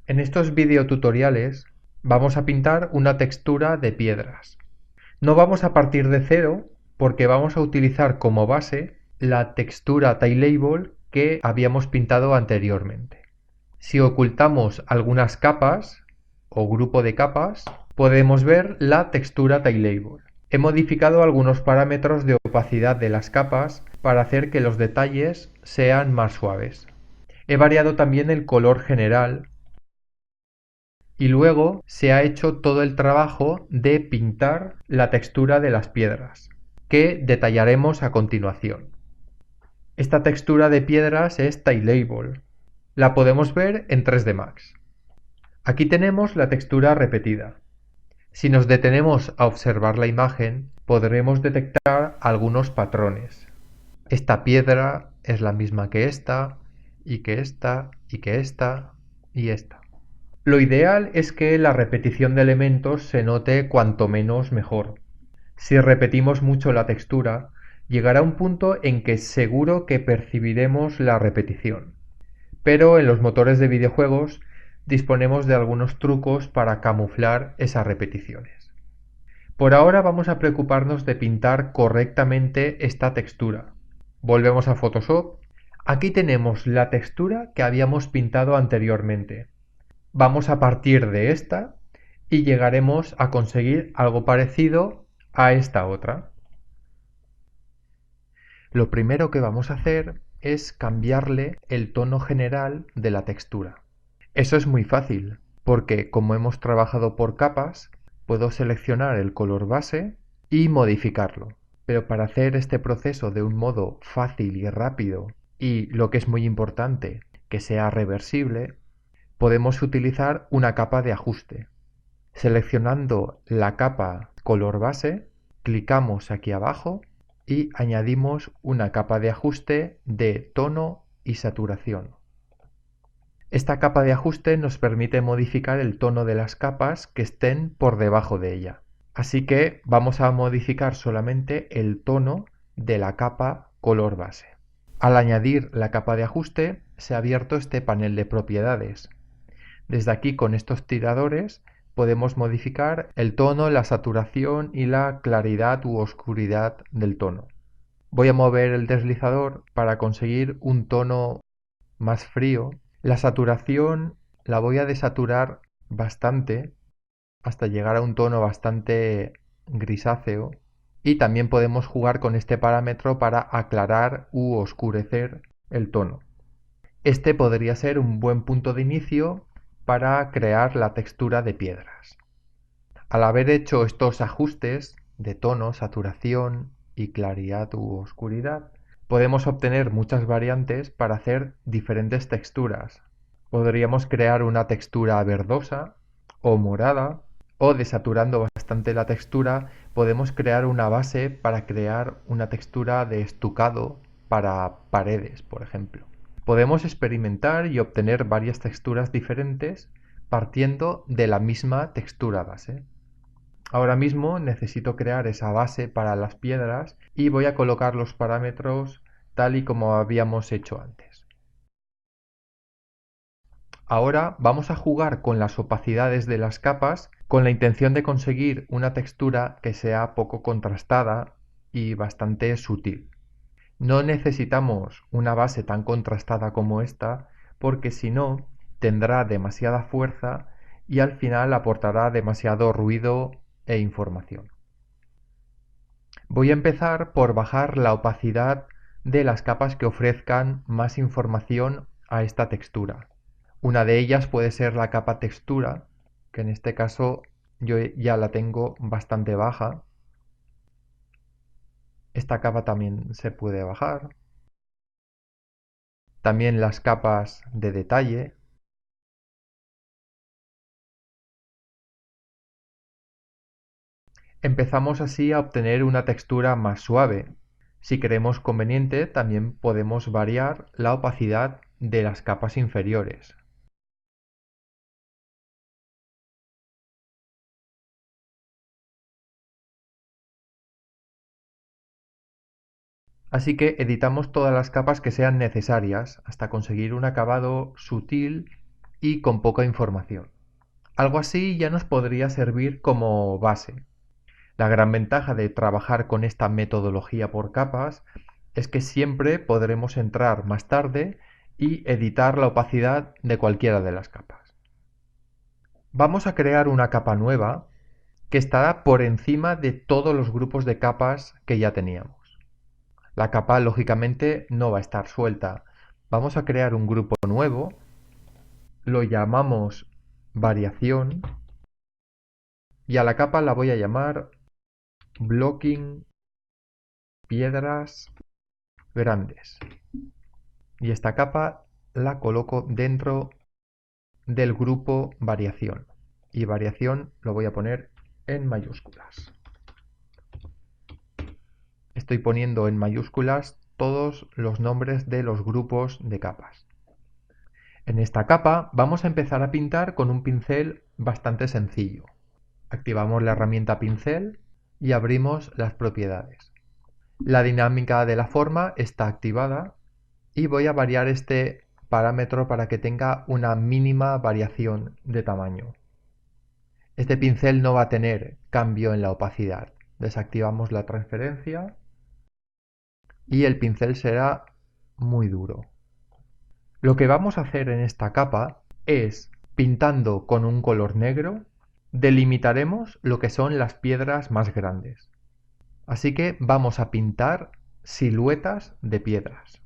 En estos videotutoriales vamos a pintar una textura de piedras. No vamos a partir de cero porque vamos a utilizar como base la textura Tilelable que habíamos pintado anteriormente. Si ocultamos algunas capas o grupo de capas, podemos ver la textura Tilelable. He modificado algunos parámetros de opacidad de las capas para hacer que los detalles sean más suaves. He variado también el color general y luego se ha hecho todo el trabajo de pintar la textura de las piedras, que detallaremos a continuación. Esta textura de piedras es Tilelable. La podemos ver en 3D Max. Aquí tenemos la textura repetida. Si nos detenemos a observar la imagen, podremos detectar algunos patrones. Esta piedra es la misma que esta, y que esta, y que esta, y esta. Lo ideal es que la repetición de elementos se note cuanto menos mejor. Si repetimos mucho la textura, llegará un punto en que seguro que percibiremos la repetición. Pero en los motores de videojuegos disponemos de algunos trucos para camuflar esas repeticiones. Por ahora vamos a preocuparnos de pintar correctamente esta textura. Volvemos a Photoshop. Aquí tenemos la textura que habíamos pintado anteriormente. Vamos a partir de esta y llegaremos a conseguir algo parecido a esta otra. Lo primero que vamos a hacer es cambiarle el tono general de la textura. Eso es muy fácil, porque como hemos trabajado por capas, puedo seleccionar el color base y modificarlo. Pero para hacer este proceso de un modo fácil y rápido, y lo que es muy importante, que sea reversible, podemos utilizar una capa de ajuste. Seleccionando la capa color base, clicamos aquí abajo y añadimos una capa de ajuste de tono y saturación. Esta capa de ajuste nos permite modificar el tono de las capas que estén por debajo de ella. Así que vamos a modificar solamente el tono de la capa color base. Al añadir la capa de ajuste se ha abierto este panel de propiedades. Desde aquí con estos tiradores podemos modificar el tono, la saturación y la claridad u oscuridad del tono. Voy a mover el deslizador para conseguir un tono más frío. La saturación la voy a desaturar bastante hasta llegar a un tono bastante grisáceo. Y también podemos jugar con este parámetro para aclarar u oscurecer el tono. Este podría ser un buen punto de inicio para crear la textura de piedras. Al haber hecho estos ajustes de tono, saturación y claridad u oscuridad, podemos obtener muchas variantes para hacer diferentes texturas. Podríamos crear una textura verdosa o morada, o desaturando bastante la textura, podemos crear una base para crear una textura de estucado para paredes, por ejemplo. Podemos experimentar y obtener varias texturas diferentes partiendo de la misma textura base. Ahora mismo necesito crear esa base para las piedras y voy a colocar los parámetros tal y como habíamos hecho antes. Ahora vamos a jugar con las opacidades de las capas con la intención de conseguir una textura que sea poco contrastada y bastante sutil. No necesitamos una base tan contrastada como esta porque si no tendrá demasiada fuerza y al final aportará demasiado ruido e información. Voy a empezar por bajar la opacidad de las capas que ofrezcan más información a esta textura. Una de ellas puede ser la capa textura, que en este caso yo ya la tengo bastante baja. Esta capa también se puede bajar. También las capas de detalle. Empezamos así a obtener una textura más suave. Si creemos conveniente, también podemos variar la opacidad de las capas inferiores. Así que editamos todas las capas que sean necesarias hasta conseguir un acabado sutil y con poca información. Algo así ya nos podría servir como base. La gran ventaja de trabajar con esta metodología por capas es que siempre podremos entrar más tarde y editar la opacidad de cualquiera de las capas. Vamos a crear una capa nueva que estará por encima de todos los grupos de capas que ya teníamos. La capa lógicamente no va a estar suelta. Vamos a crear un grupo nuevo, lo llamamos variación y a la capa la voy a llamar blocking piedras grandes. Y esta capa la coloco dentro del grupo variación. Y variación lo voy a poner en mayúsculas. Estoy poniendo en mayúsculas todos los nombres de los grupos de capas. En esta capa vamos a empezar a pintar con un pincel bastante sencillo. Activamos la herramienta pincel y abrimos las propiedades. La dinámica de la forma está activada y voy a variar este parámetro para que tenga una mínima variación de tamaño. Este pincel no va a tener cambio en la opacidad. Desactivamos la transferencia y el pincel será muy duro. Lo que vamos a hacer en esta capa es, pintando con un color negro, delimitaremos lo que son las piedras más grandes. Así que vamos a pintar siluetas de piedras.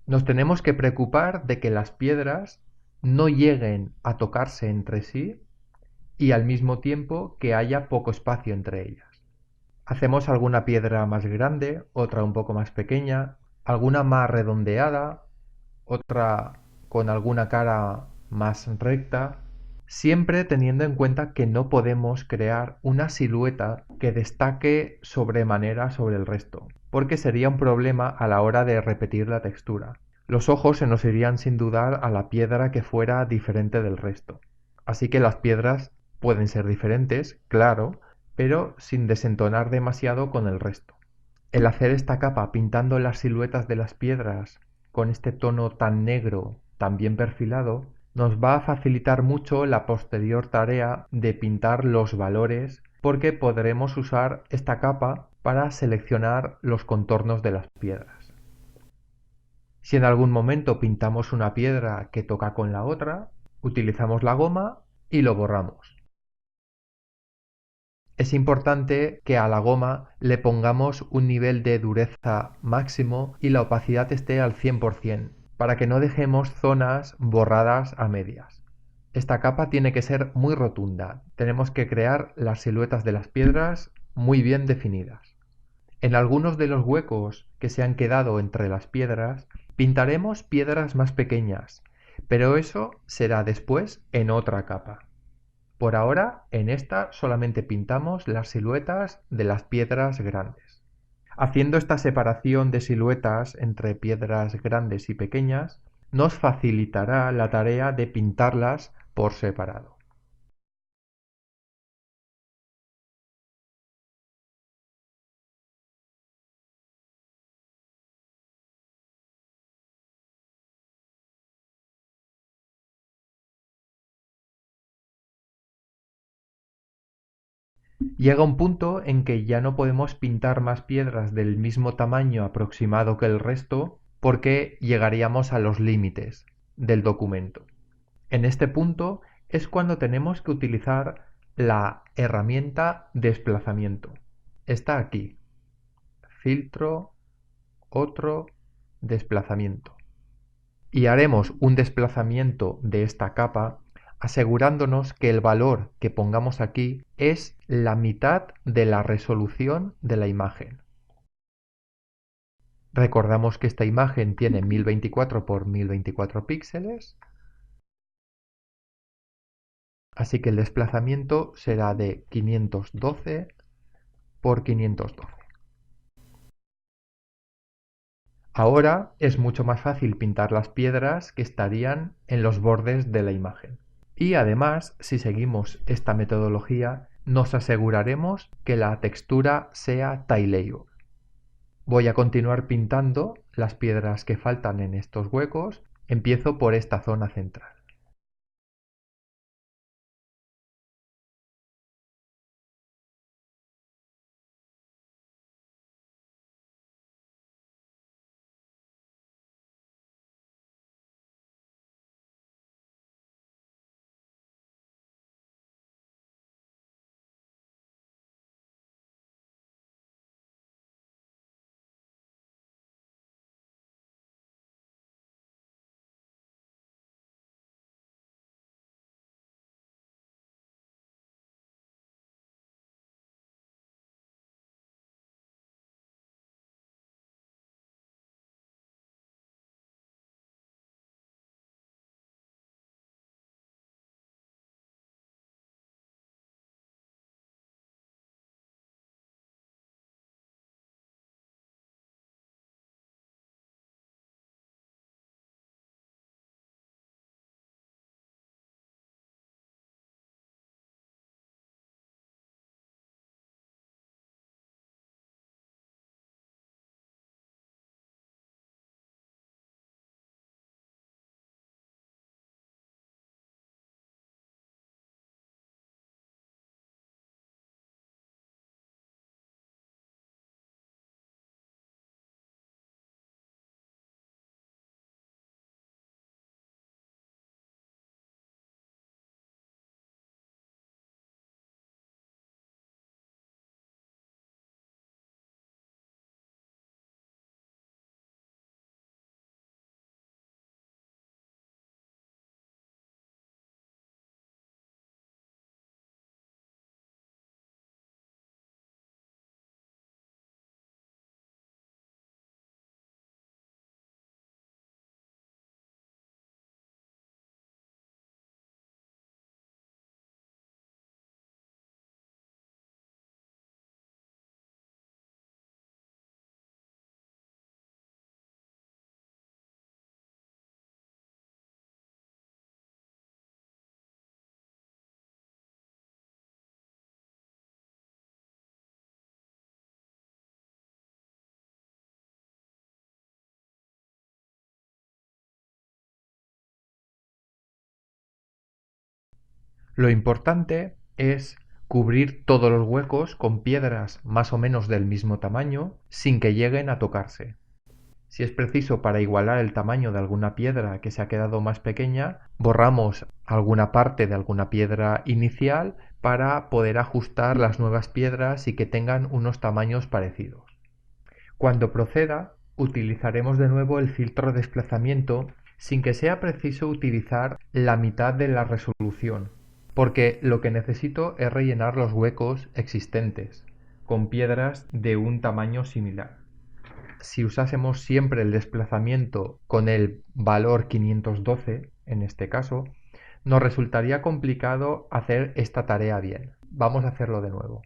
Nos tenemos que preocupar de que las piedras no lleguen a tocarse entre sí y al mismo tiempo que haya poco espacio entre ellas. Hacemos alguna piedra más grande, otra un poco más pequeña, alguna más redondeada, otra con alguna cara más recta, siempre teniendo en cuenta que no podemos crear una silueta que destaque sobremanera sobre el resto, porque sería un problema a la hora de repetir la textura. Los ojos se nos irían sin dudar a la piedra que fuera diferente del resto. Así que las piedras pueden ser diferentes, claro, pero sin desentonar demasiado con el resto. El hacer esta capa pintando las siluetas de las piedras con este tono tan negro, tan bien perfilado, nos va a facilitar mucho la posterior tarea de pintar los valores porque podremos usar esta capa para seleccionar los contornos de las piedras. Si en algún momento pintamos una piedra que toca con la otra, utilizamos la goma y lo borramos. Es importante que a la goma le pongamos un nivel de dureza máximo y la opacidad esté al 100%, para que no dejemos zonas borradas a medias. Esta capa tiene que ser muy rotunda. Tenemos que crear las siluetas de las piedras muy bien definidas. En algunos de los huecos que se han quedado entre las piedras, pintaremos piedras más pequeñas, pero eso será después en otra capa. Por ahora, en esta solamente pintamos las siluetas de las piedras grandes. Haciendo esta separación de siluetas entre piedras grandes y pequeñas, nos facilitará la tarea de pintarlas por separado. Llega un punto en que ya no podemos pintar más piedras del mismo tamaño aproximado que el resto porque llegaríamos a los límites del documento. En este punto es cuando tenemos que utilizar la herramienta desplazamiento. Está aquí. Filtro, otro, desplazamiento. Y haremos un desplazamiento de esta capa asegurándonos que el valor que pongamos aquí es la mitad de la resolución de la imagen. Recordamos que esta imagen tiene 1024 por 1024 píxeles, así que el desplazamiento será de 512 por 512. Ahora es mucho más fácil pintar las piedras que estarían en los bordes de la imagen. Y además, si seguimos esta metodología, nos aseguraremos que la textura sea Tileable. Voy a continuar pintando las piedras que faltan en estos huecos. Empiezo por esta zona central. Lo importante es cubrir todos los huecos con piedras más o menos del mismo tamaño sin que lleguen a tocarse. Si es preciso para igualar el tamaño de alguna piedra que se ha quedado más pequeña, borramos alguna parte de alguna piedra inicial para poder ajustar las nuevas piedras y que tengan unos tamaños parecidos. Cuando proceda, utilizaremos de nuevo el filtro de desplazamiento sin que sea preciso utilizar la mitad de la resolución, porque lo que necesito es rellenar los huecos existentes con piedras de un tamaño similar. Si usásemos siempre el desplazamiento con el valor 512, en este caso, nos resultaría complicado hacer esta tarea bien. Vamos a hacerlo de nuevo.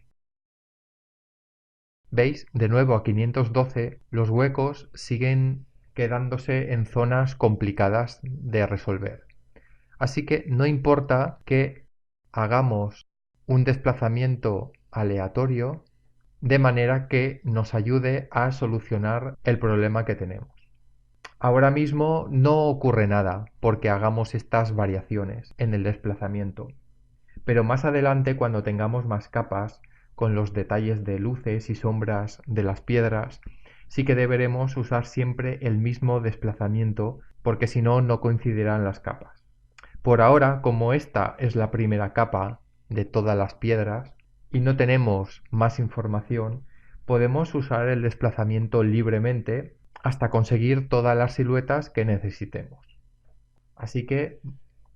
¿Veis? De nuevo a 512 los huecos siguen quedándose en zonas complicadas de resolver. Así que no importa que hagamos un desplazamiento aleatorio de manera que nos ayude a solucionar el problema que tenemos. Ahora mismo no ocurre nada porque hagamos estas variaciones en el desplazamiento, pero más adelante cuando tengamos más capas con los detalles de luces y sombras de las piedras, sí que deberemos usar siempre el mismo desplazamiento porque si no, no coincidirán las capas. Por ahora, como esta es la primera capa de todas las piedras y no tenemos más información, podemos usar el desplazamiento libremente hasta conseguir todas las siluetas que necesitemos. Así que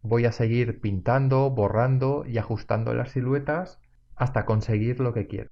voy a seguir pintando, borrando y ajustando las siluetas hasta conseguir lo que quiero.